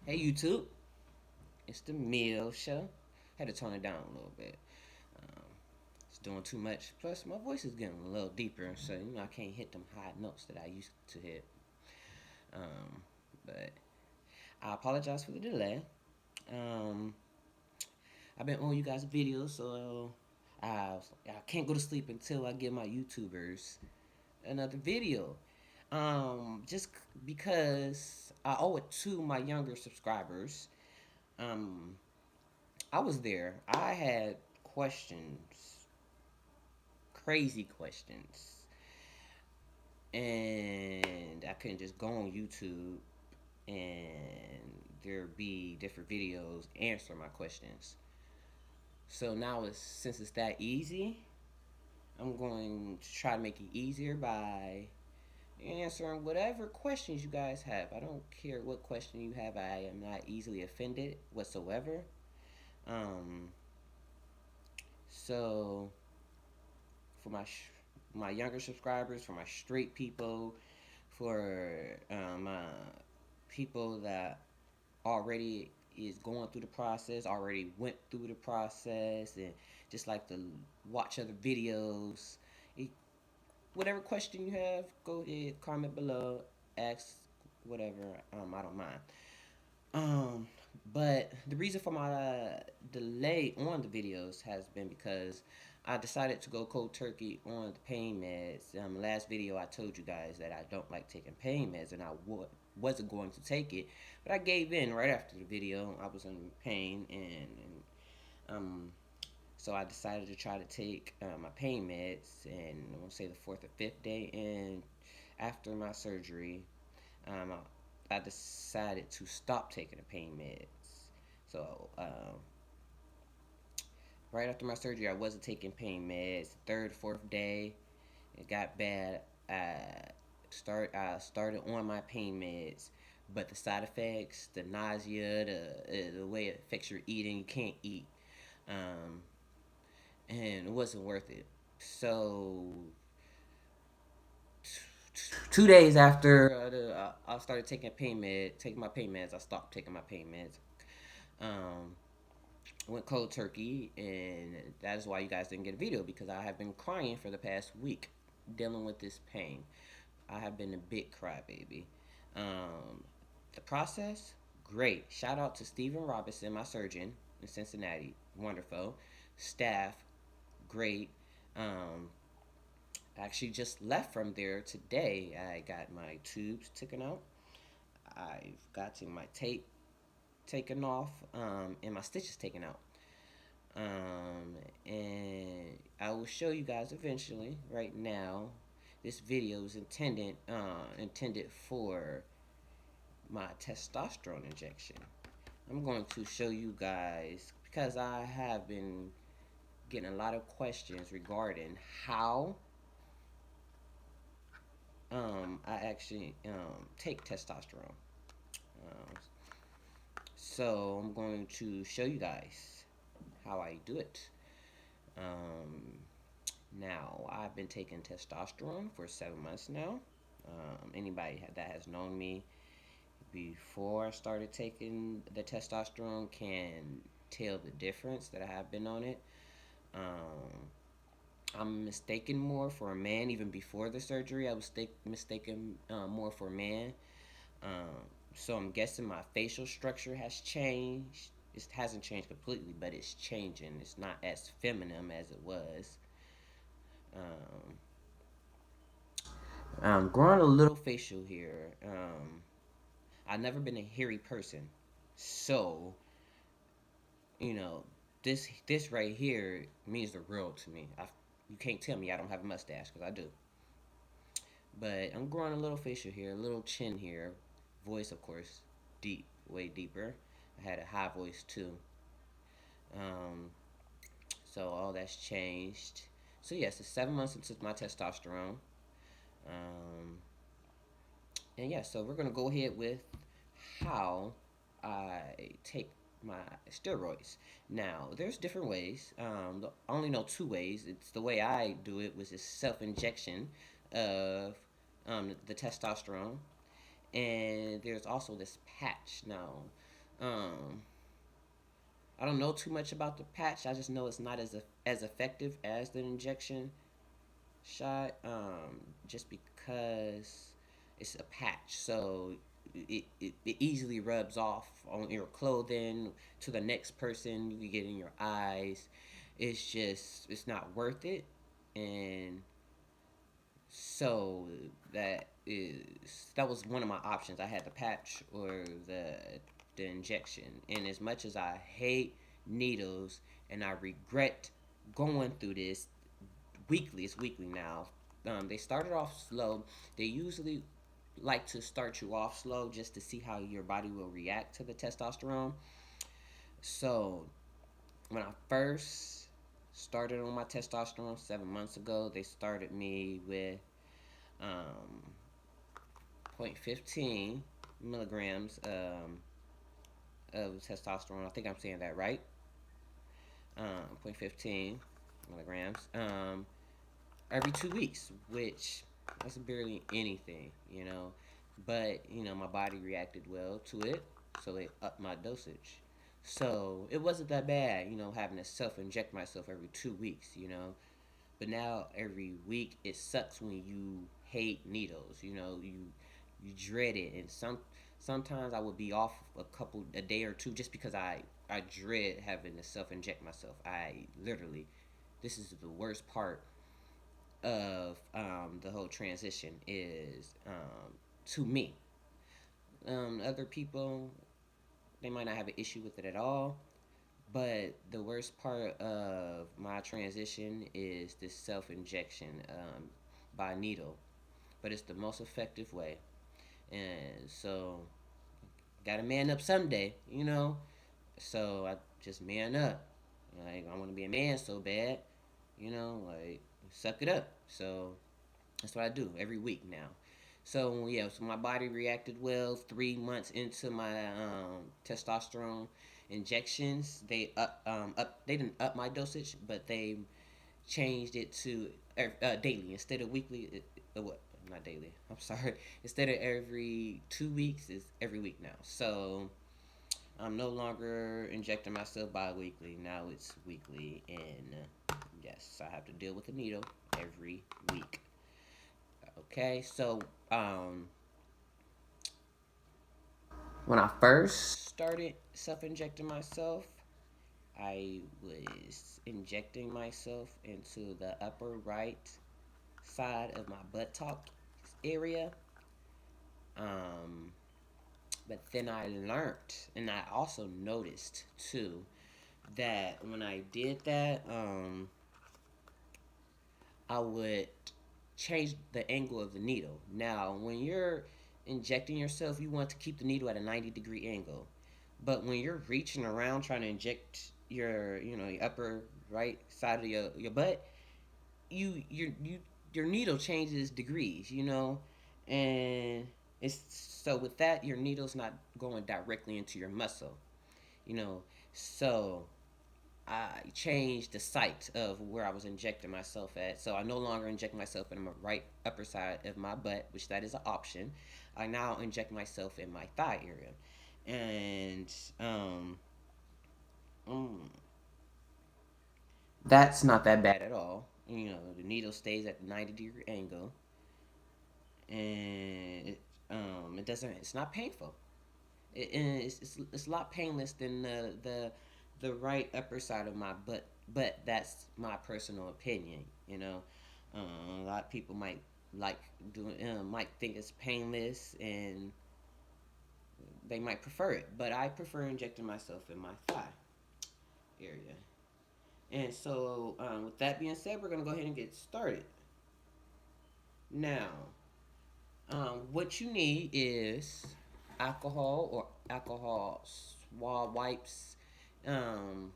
Hey YouTube, it's the Meal Show. Had to tone it down a little bit. Um, it's doing too much. Plus, my voice is getting a little deeper, so I can't hit them high notes that I used to hit. Um, but I apologize for the delay. Um, I've been on you guys' videos, so I can't go to sleep until I give my YouTubers another video. Just because I owe it to my younger subscribers. Um, I was there. I had questions, crazy questions, and I couldn't just go on YouTube and there be different videos answer my questions. So now, since it's that easy, I'm going to try to make it easier by answering whatever questions you guys have. I don't care what question you have. I am not easily offended whatsoever. Um, so for my younger subscribers, for my straight people, for people that already is going through the process, already went through the process, and just like to watch other videos. It, whatever question you have, go ahead, comment below, ask whatever. I don't mind. Um, but the reason for my delay on the videos has been because I decided to go cold turkey on the pain meds. Last video I told you guys that I don't like taking pain meds and I wasn't going to take it, but I gave in right after the video. I was in pain and so I decided to try to take my pain meds and I want to say the fourth or fifth day. And after my surgery, I decided to stop taking the pain meds. So right after my surgery, I wasn't taking pain meds. Third, fourth day, it got bad. I started on my pain meds, but the side effects, the nausea, the way it affects your eating, you can't eat, um, and it wasn't worth it. So 2 days after I started taking my pain meds, I stopped taking my pain meds. Um, went cold turkey, and that is why you guys didn't get a video because I have been crying for the past week dealing with this pain. I have been a big crybaby. Um, the process, great. Shout out to Stephen Robinson, my surgeon in Cincinnati. Wonderful. Staff, great. Um, I actually just left from there today. I got my tubes taken out. I've gotten my tape taken off, and my stitches taken out. And I will show you guys eventually. Right now, this video is intended for my testosterone injection. I'm going to show you guys because I have been getting a lot of questions regarding how I actually take testosterone. Um, so I'm going to show you guys how I do it. Um, Now, I've been taking testosterone for 7 months now. Anybody that has known me before I started taking the testosterone can tell the difference that I have been on it. Um, I'm mistaken more for a man even before the surgery. I was mistaken more for a man. Um, so I'm guessing my facial structure has changed. It hasn't changed completely, but it's changing. It's not as feminine as it was. Um, growing a little facial here. I've never been a hairy person, so you know this right here means the world to me. You can't tell me I don't have a mustache because I do. But I'm growing a little facial here, a little chin here, voice of course, deep, way deeper. I had a high voice too. Um, so all that's changed. So yes, it's 7 months into my testosterone. Um, and yeah, so we're gonna go ahead with how I take my steroids. Now, there's different ways. I only know two ways. It's the way I do it was this self-injection of the testosterone, and there's also this patch. Now, Um, I don't know too much about the patch. I just know it's not as effective as the injection shot. Just because it's a patch, so it easily rubs off on your clothing to the next person. You can get in your eyes. It's not worth it, and so that was one of my options. I had the patch or the injection. And as much as I hate needles and I regret going through this weekly, it's weekly now. They started off slow. They usually like to start you off slow just to see how your body will react to the testosterone. So when I first started on my testosterone 7 months ago, they started me with um, 0.15 milligrams of testosterone. I think I'm saying that right. 0.15 milligrams every 2 weeks, which that's barely anything, you know. But my body reacted well to it, so they upped my dosage. So it wasn't that bad, having to self-inject myself every 2 weeks, But now every week it sucks when you hate needles. You dread it, and sometimes I would be off a day or two just because I dread having to self inject myself. I literally, this is the worst part of the whole transition is to me. Other people, they might not have an issue with it at all. But the worst part of my transition is this self injection by needle. But it's the most effective way. And so, gotta man up someday. So I just man up. Like, I want to be a man so bad, like, suck it up. So that's what I do every week now. So yeah, so my body reacted well. 3 months into my testosterone injections, they didn't up my dosage, but they changed it to daily instead of weekly. What? Not daily. I'm sorry. Instead of every 2 weeks, is every week now. So I'm no longer injecting myself bi-weekly. Now it's weekly, and yes, I have to deal with a needle every week. Okay, so um, when I first started self-injecting myself, I was injecting myself into the upper right side of my buttock area. Um, but then I learned, and I also noticed too, that when I did that, I would change the angle of the needle. Now, when you're injecting yourself, you want to keep the needle at a 90-degree angle. But when you're reaching around trying to inject your upper right side of your butt, your needle changes degrees, and it's so with that your needle's not going directly into your muscle, you know. So I changed the site of where I was injecting myself at. So I no longer inject myself in my right upper side of my butt, which that is an option. I now inject myself in my thigh area, and mm, that's not that bad at all. The needle stays at the 90-degree angle, and it doesn't. It's not painful. It's a lot painless than the right upper side of my butt. But that's my personal opinion. A lot of people might think it's painless, and they might prefer it. But I prefer injecting myself in my thigh area. And so, with that being said, we're gonna go ahead and get started. Now, what you need is alcohol or alcohol swab wipes, um,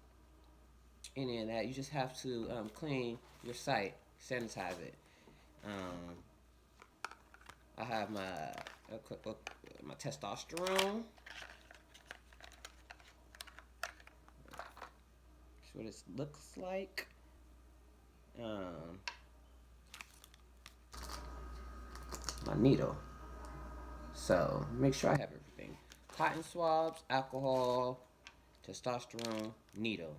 any of that. You just have to clean your site, sanitize it. Um, I have my testosterone. That's what it looks like. Um, my needle. So make sure I have everything cotton swabs, alcohol, testosterone, needle,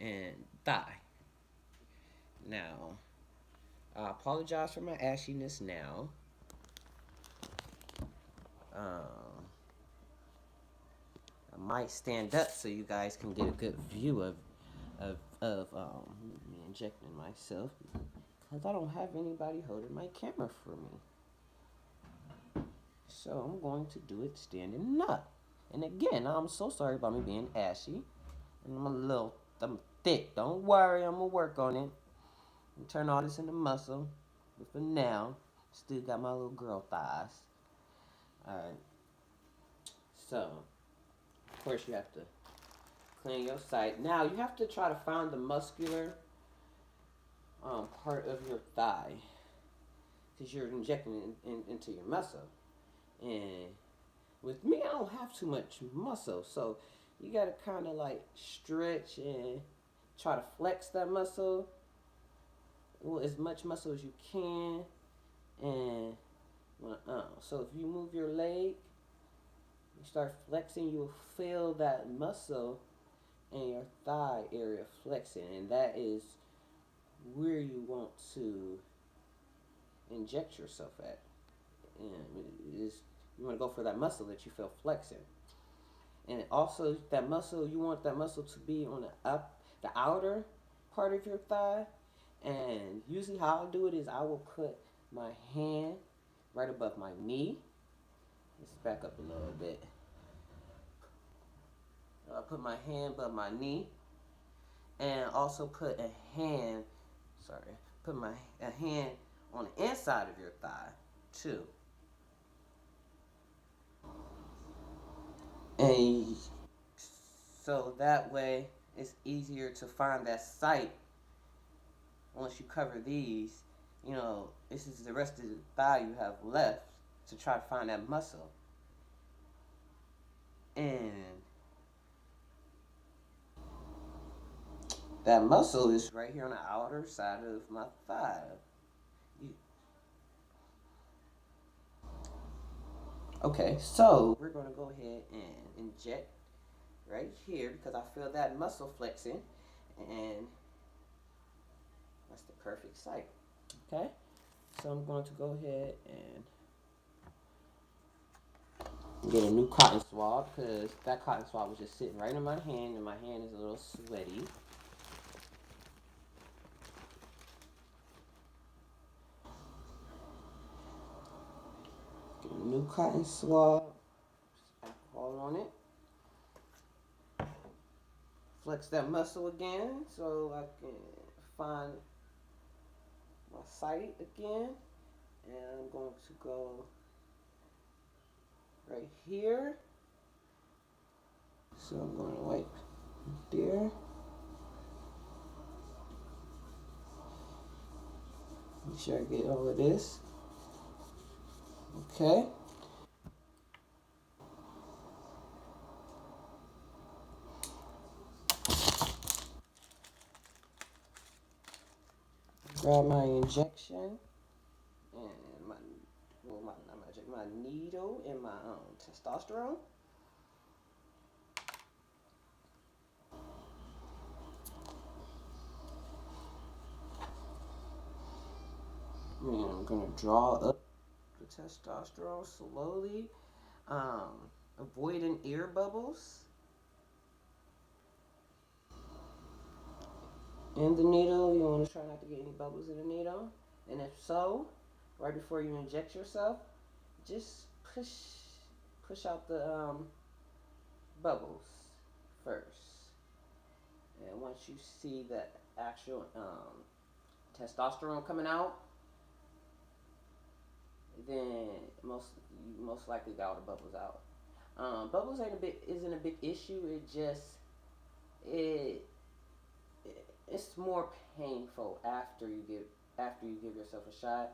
and thigh. Now, I apologize for my ashiness now. Um, I might stand up so you guys can get a good view of me injecting myself because I don't have anybody holding my camera for me. So I'm going to do it standing up. And again, I'm so sorry about me being ashy. And I'm thick. Don't worry, I'm gonna work on it. And turn all this into muscle. But for now, still got my little girl thighs. Alright. So, of course you have to clean your site. Now you have to try to find the muscular part of your thigh. Because you're injecting it into your muscle. And with me, I don't have too much muscle. So you gotta kind of like stretch and try to flex that muscle. Well, as much muscle as you can. And so if you move your leg, you start flexing, you'll feel that muscle in your thigh area flexing. And that is where you want to inject yourself at. And you want to go for that muscle that you feel flexing. And also that muscle, you want that muscle to be on the outer part of your thigh. And usually how I do it is I will put my hand right above my knee. Let's back up a little bit. I'll put my hand above my knee and also put a hand on the inside of your thigh too. And so that way it's easier to find that site once you cover these. This is the rest of the thigh you have left to try to find that muscle. And that muscle is right here on the outer side of my thigh. Okay, so we're going to go ahead and inject right here because I feel that muscle flexing, and that's the perfect site. Okay, so I'm going to go ahead and get a new cotton swab because that cotton swab was just sitting right in my hand, and my hand is a little sweaty. Get a new cotton swab, alcohol on it. Flex that muscle again so I can find my site again. And I'm going to go right here. So I'm going to wipe there. Make sure I get all of this. Okay. Grab my injection and my needle and my testosterone. And I'm gonna draw up the testosterone slowly, avoiding air bubbles in the needle. You want to try not to get any bubbles in the needle, and if so, right before you inject yourself, just push out the bubbles first. And once you see the actual testosterone coming out, then most likely got all the bubbles out. Bubbles isn't a big issue. It it's more painful after you give yourself a shot.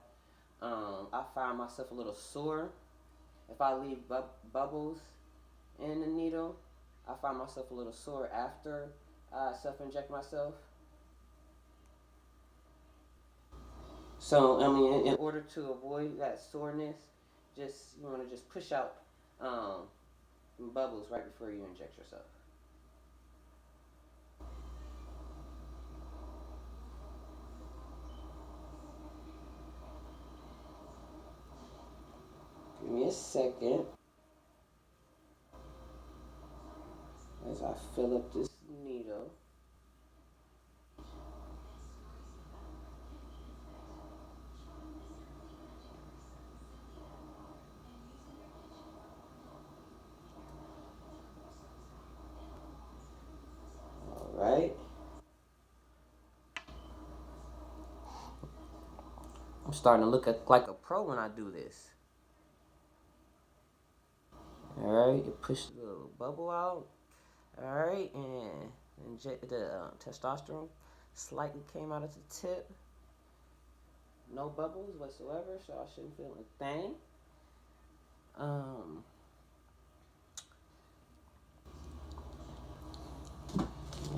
I find myself a little sore if I leave bubbles in the needle. I find myself a little sore after I self-inject myself. So I mean, in order to avoid that soreness, you want to just push out um, bubbles right before you inject yourself. Give me a second as I fill up this needle. All right. I'm starting to look like a pro when I do this. All right, you push the little bubble out. All right, and inject the testosterone. Slightly came out at the tip. No bubbles whatsoever, so I shouldn't feel a thing. Um,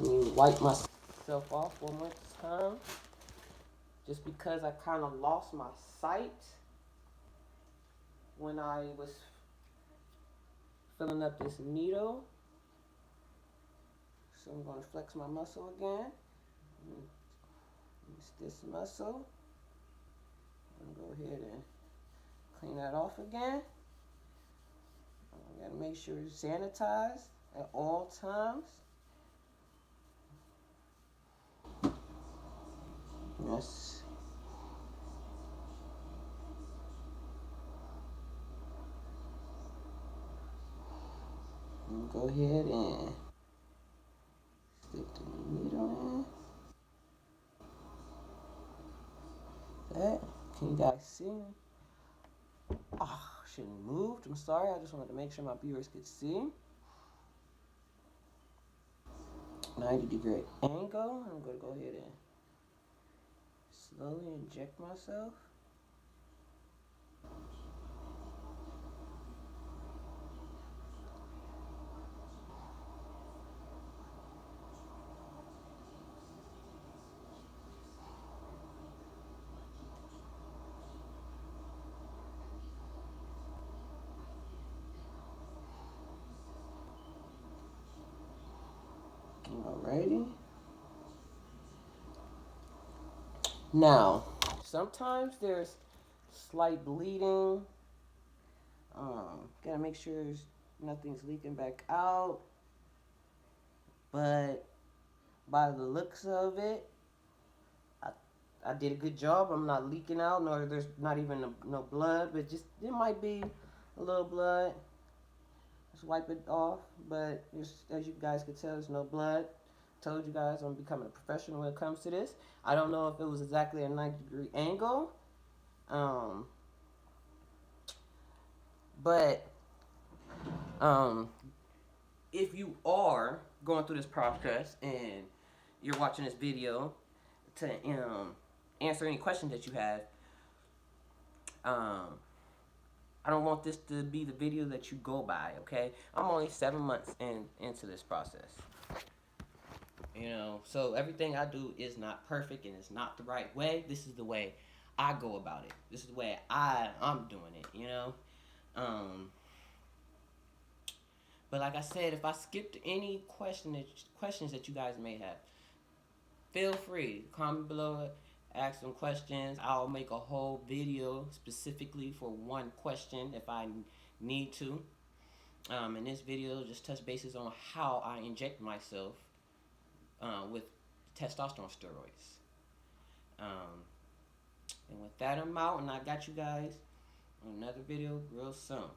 Let me wipe myself off one more time, just because I kind of lost my sight when I was filling up this needle. So I'm going to flex my muscle again. It's this muscle. I'm going to go ahead and clean that off again. I got to make sure it's sanitized at all times. Yes. And go ahead and stick the needle in. That. Can you guys see me? Oh, shouldn't have moved. I'm sorry. I just wanted to make sure my viewers could see. 90-degree angle. I'm going to go ahead and slowly inject myself. Alrighty. Now, sometimes there's slight bleeding. Gotta make sure nothing's leaking back out. But by the looks of it, I, I did a good job. I'm not leaking out, nor there's not even no blood, but just there might be a little blood. Just wipe it off. But as you guys can tell, there's no blood. Told you guys I'm becoming a professional when it comes to this. I don't know if it was exactly a 90-degree angle. Um, but um, if you are going through this process and you're watching this video to answer any questions that you have, um, I don't want this to be the video that you go by, okay? I'm only 7 months into this process. So everything I do is not perfect and it's not the right way. This is the way I go about it. This is the way I'm doing it. Um, but like I said, if I skipped any questions that you guys may have, feel free to comment below, ask some questions. I'll make a whole video specifically for one question if I need to. In this video, just touch bases on how I inject myself with testosterone steroids. Um, and with that, I'm out, and I got you guys on another video real soon.